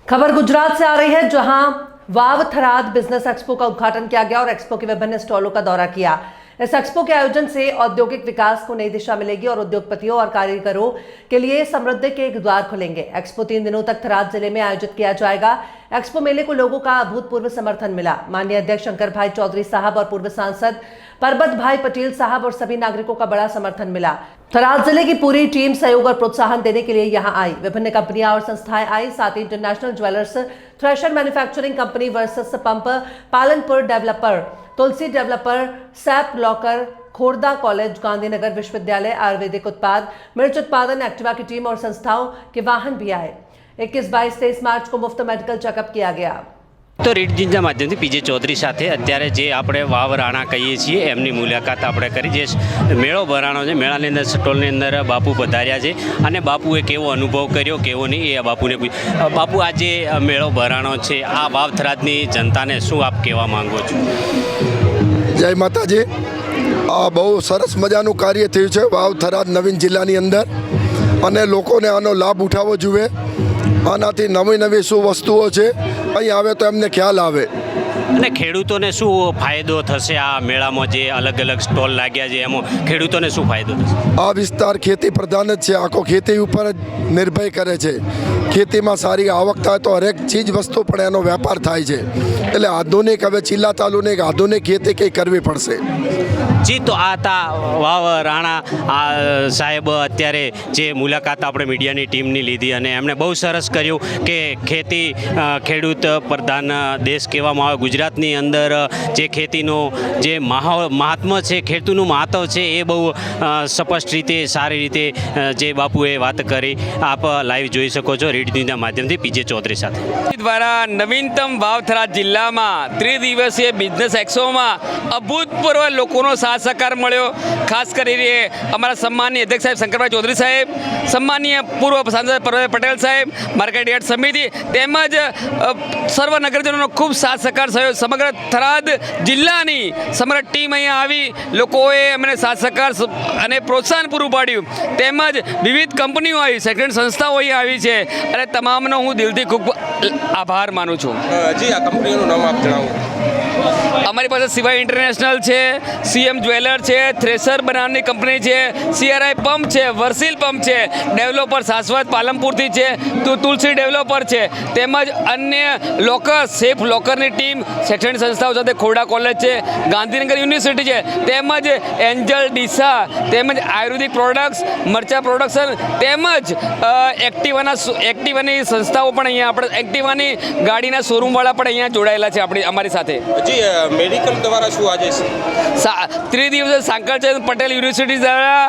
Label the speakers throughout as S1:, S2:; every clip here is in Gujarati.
S1: खबर गुजरात से आ रही है, जहां वाव थराद बिजनेस एक्सपो का उद्घाटन किया गया और एक्सपो के विभिन्न स्टॉलों का दौरा किया। इस एक्सपो के आयोजन से औद्योगिक विकास को नई दिशा मिलेगी और उद्योगपतियों और कारीगरों के लिए समृद्धि के एक द्वार खुलेंगे। एक्सपो 3 दिनों तक थराद जिले में आयोजित किया जाएगा। एक्सपो मेले को लोगों का अभूतपूर्व समर्थन मिला। माननीय अध्यक्ष शंकर भाई चौधरी साहब और पूर्व सांसद परबत भाई पटेल साहब और सभी नागरिकों का बड़ा समर्थन मिला। थराद जिले की पूरी टीम सहयोग और प्रोत्साहन देने के लिए यहां आई। विभिन्न कंपनियां और संस्थाएं आई, साथ ही international jewellers, thresher manufacturing company versus pump, Palanpur developer, Tulsi developer, सैप लॉकर, खोरदा कॉलेज, गांधीनगर विश्वविद्यालय, आयुर्वेदिक उत्पाद, मिर्च उत्पादन, एक्टिवा की टीम और संस्थाओं के वाहन भी आए। 21, 22, 23 मार्च को मुफ्त मेडिकल चेकअप किया गया।
S2: तो રીડ ન્યૂઝના માધ્યમથી પીજે ચૌધરી સાથે અત્યારે જે આપણે વાવ રાણા કહીએ છીએ એમની મુલાકાત આપણે કરી। જે મેળો ભરાણો છે, મેળાની અંદર સ્ટોલની અંદર બાપુ પધાર્યા છે અને બાપુએ કેવો અનુભવ કર્યો કેવો નહીં એ બાપુને બાપુ આ જે મેળો ભરાણો છે આ વાવ થરાદની જનતાને શું આપ કહેવા માંગો છો?
S3: જય માતાજી। આ બહુ સરસ મજાનું કાર્ય થયું છે વાવ થરાદ નવીન જિલ્લાની અંદર અને લોકોને આનો લાભ ઉઠાવવો જોઈએ। આનાથી નવી નવી શું વસ્તુઓ છે અહીં આવે તો એમને ખ્યાલ આવે
S2: અને ખેડૂતોને શું ફાયદો થશે? આ મેળામાં જે અલગ અલગ સ્ટોલ લાગ્યા છે એમાં ખેડૂતોને શું ફાયદો થશે?
S3: આ વિસ્તાર ખેતી પ્રધાન જ છે, આખો ખેતી ઉપર જ નિર્ભર કરે છે। ખેતીમાં સારી આવક થાય તો હરેક ચીજ વસ્તુ પણ એનો વેપાર થાય છે। એટલે આધુનિક હવે ચીલા તાલુને આધુનિક ખેતી કંઈ કરવી પડશે।
S2: જી, તો આ હતા વાવ રાણા સાહેબ અત્યારે જે મુલાકાત આપણે મીડિયાની ટીમની લીધી અને એમણે બહુ સરસ કર્યું કે ખેતી ખેડૂત પ્રધાન દેશ કહેવામાં આવે। ગુજરાતની અંદર જે ખેતીનો જે મહાત્મ્ય છે, ખેડૂતનું મહત્વ છે એ બહુ સ્પષ્ટ રીતે સારી રીતે જે બાપુએ વાત કરી આપ લાઈવ જોઈ શકો છો રીડ ન્યૂઝના માધ્યમથી પીજે ચૌધરી સાથે
S4: દ્વારા નવીનતમ વાવ થરાદ જિલ્લામાં ત્રિદિવસીય બિઝનેસ એક્સપોમાં અભૂતપૂર્વ લોકોનો સાથ સહકાર મળ્યો। ખાસ કરીને અમારા સન્માનીય અધ્યક્ષ સાહેબ શંકરભાઈ ચૌધરી સાહેબ, સન્માનીય પૂર્વ સાંસદ પરબત પટેલ સાહેબ, માર્કેટ યાર્ડ સમિતિ તેમજ સર્વ નગરજનોનો ખૂબ સાથ સહકાર થયો। સમગ્ર થરાદ જિલ્લાની સમગ્ર ટીમ અહીંયા આવી, લોકોએ અમને સાથ સહકાર અને પ્રોત્સાહન પૂરું પાડ્યું। તેમજ વિવિધ કંપનીઓ આવી, શૈક્ષણિક સંસ્થાઓ અહીંયા આવી છે અને તમામનો હું દિલથી ખૂબ આભાર માનું છું।
S5: જી, આ કંપનીઓનું નામ આપ જણાવો।
S4: અમારી પાસે સિવાય ઇન્ટરનેશનલ છે, સીએમ જ્વેલર છે, થ્રેશર બનાવવાની કંપની છે, સીઆરઆઈ પંપ છે, વર્સિલ પંપ છે, ડેવલપર શાશ્વત પાલનપુરથી છે, તુલસી ડેવલપર છે, તેમજ અન્ય લોકર સેફ લોકરની ટીમ, શૈક્ષણિક સંસ્થાઓ સાથે ખોરડા કોલેજ છે, ગાંધીનગર યુનિવર્સિટી છે, તેમજ એન્જલ ડીસા, તેમજ આયુર્વેદિક પ્રોડક્ટ્સ, મરચા પ્રોડક્શન, તેમજ એક્ટિવાની સંસ્થાઓ પણ અહીંયા આપણે એક્ટિવાની ગાડીના શોરૂમવાળા પણ અહીંયા જોડાયેલા છે અમારી સાથે।
S5: જી, મેડિકલ દ્વારા શું આજે
S4: ત્રિદિવસીય સાંકળચંદ પટેલ યુનિવર્સિટી દ્વારા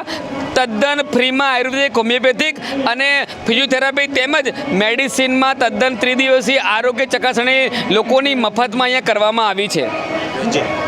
S4: તદ્દન ફ્રીમાં આયુર્વેદિક, હોમિયોપેથિક અને ફિઝિયોથેરાપી તેમજ મેડિસિનમાં તદ્દન ત્રિદિવસીય આરોગ્ય ચકાસણી લોકોની મફતમાં અહીંયા કરવામાં આવી છે।
S5: જી।